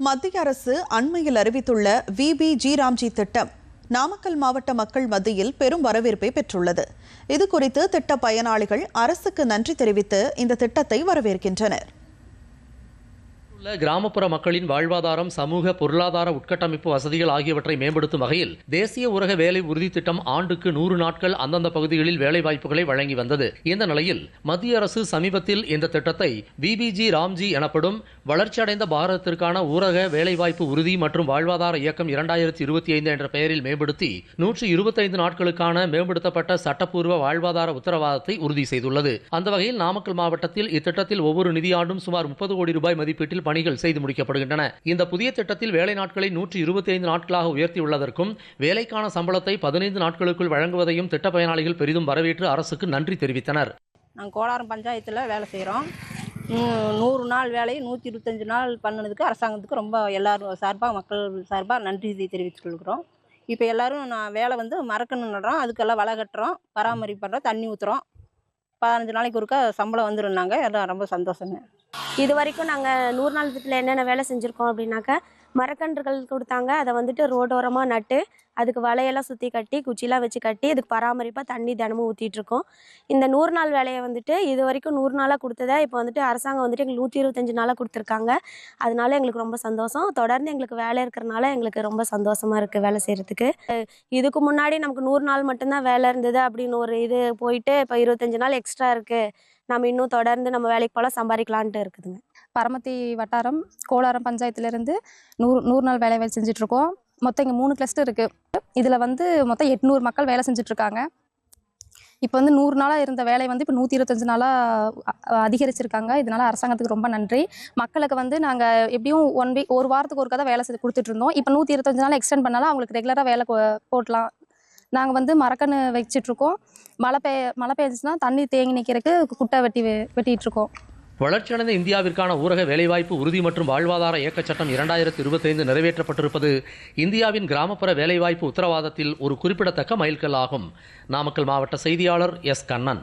மத்திய அரசு அண்மையில் அறிவித்துள்ள விபிஜி ராம்ஜி திட்டம் நாமக்கல் மாவட்ட மக்கள் மத்தியில் பெரும் வரவேற்பை பெற்றுள்ளது. இதுகுறித்து திட்ட பயனாளிகள் அரசுக்கு நன்றி தெரிவித்து இந்த திட்டத்தை வரவேற்கின்றனர். கிராமப்புற மக்களின் வாழ்வாதாரம், சமூக பொருளாதார உட்கட்டமைப்பு வசதிகள் ஆகியவற்றை மேம்படுத்தும் வகையில் தேசிய ஊரக வேலை உறுதி திட்டம் ஆண்டுக்கு 100 நாட்கள் அந்தந்த பகுதிகளில் வேலை வாய்ப்புகளை வழங்கி வந்தது. இந்த நிலையில் மத்திய அரசு சமீபத்தில் இந்த திட்டத்தை விபிஜி ராம்ஜி எனப்படும் வளர்ச்சியடைந்த பாரதத்திற்கான ஊரக வேலைவாய்ப்பு உறுதி மற்றும் வாழ்வாதார இயக்கம் 2025 என்ற பெயரில் மேம்படுத்தி 125 நாட்களுக்கான மேம்படுத்தப்பட்ட சட்டப்பூர்வ வாழ்வாதார உத்தரவாதத்தை உறுதி செய்துள்ளது. அந்த வகையில் நாமக்கல் மாவட்டத்தில் இத்திட்டத்தில் ஒவ்வொரு நிதியாண்டும் சுமார் 30 கோடி ரூபாய் மதிப்பீட்டில் பணிகள் செய்து முடிக்கப்படுகின்றன. இந்த புதிய திட்டத்தில் வேலை நாட்களை 125 நாட்களாக உயர்த்தியுள்ளதற்கும் வேலைக்கான சம்பளத்தை 15 நாட்களுக்குள் வழங்குவதையும் திட்ட பயனாளிகள் பெரிதும் வரவேற்று அரசுக்கு நன்றி தெரிவித்தனர். நாங்கள் கோலாரம் பஞ்சாயத்தில் வேலை செய்கிறோம். 100 நாள் வேலையை 125 நாள் பண்ணதுக்கு அரசாங்கத்துக்கு ரொம்ப எல்லாரும் சார்பாக, மக்கள் சார்பாக நன்றி தெரிவித்துக் கொள்கிறோம். இப்போ எல்லாரும் வேலை மரக்கன்று நடுறோம், அதுக்கெல்லாம் வலை கட்டுறோம், பராமரிப்பு பண்ணுறோம், தண்ணி ஊற்றுறோம். 15 நாளைக்கு ஒருக்கா சம்பளம் வந்துருந்தாங்க. எல்லாம் ரொம்ப சந்தோஷங்க. இது வரைக்கும் நாங்கள் 100 நாள் திட்டத்தில் என்னென்ன வேலை செஞ்சுருக்கோம் அப்படின்னாக்கா, மரக்கன்றுகள் கொடுத்தாங்க. அதை ரோடோரமாக நட்டு அதுக்கு வலையெல்லாம் சுற்றி கட்டி குச்சிலாம் வச்சு கட்டி அதுக்கு பராமரிப்பாக தண்ணி தினமும் ஊற்றிட்டுருக்கோம். இந்த 100 நாள் வேலையை இது வரைக்கும் 100 நாளாக கொடுத்ததை இப்போ அரசாங்கம் எங்களுக்கு 125 நாளாக கொடுத்துருக்காங்க. அதனால எங்களுக்கு ரொம்ப சந்தோஷம். தொடர்ந்து எங்களுக்கு வேலை இருக்கிறனால எங்களுக்கு ரொம்ப சந்தோஷமாக இருக்குது வேலை செய்கிறதுக்கு. இதுக்கு முன்னாடி நமக்கு 100 நாள் மட்டும்தான் வேலை இருந்தது அப்படின்னு ஒரு இது போயிட்டு இப்போ 25 நாள் எக்ஸ்ட்ரா இருக்குது, நம்ம இன்னும் தொடர்ந்து நம்ம வேலைக்கு போல சம்பாதிக்கலான்ட்டு இருக்குதுங்க. பரமத்தி வட்டாரம் கோலாரம் பஞ்சாயத்துலேருந்து 100 நாள் வேலை செஞ்சிட்ருக்கோம். மொத்தம் இங்கே 3 கிளஸ்டர் இருக்குது. இதில் மொத்தம் 800 மக்கள் வேலை செஞ்சிட்ருக்காங்க. இப்போ 100 நாளாக இருந்த வேலை இப்போ 125 நாளாக அதிகரிச்சிருக்காங்க. இதனால் அரசாங்கத்துக்கு ரொம்ப நன்றி. மக்களுக்கு நாங்கள் எப்படியும் 1 வீக், ஒரு வாரத்துக்கு ஒருக்கா தான் வேலை கொடுத்துட்ருந்தோம். இப்போ 125 நாள் எக்ஸ்டெண்ட் பண்ணாலும் அவங்களுக்கு ரெகுலராக வேலை போடலாம். நாங்கள் மரக்கன்று வச்சிட்ருக்கோம். மழை பெய்ஞ்சிச்சுன்னா தண்ணி தேங்கி நிற்கிறதுக்கு குட்டை வெட்டிகிட்ருக்கோம். வளர்ச்சியடைந்த இந்தியாவிற்கான ஊரக வேலைவாய்ப்பு உறுதி மற்றும் வாழ்வாதார இயக்கச் சட்டம் 2025 நிறைவேற்றப்பட்டிருப்பது இந்தியாவின் கிராமப்புற வேலைவாய்ப்பு உத்தரவாதத்தில் ஒரு குறிப்பிடத்தக்க மைல்கல் ஆகும். நாமக்கல் மாவட்ட செய்தியாளர் எஸ். கண்ணன்.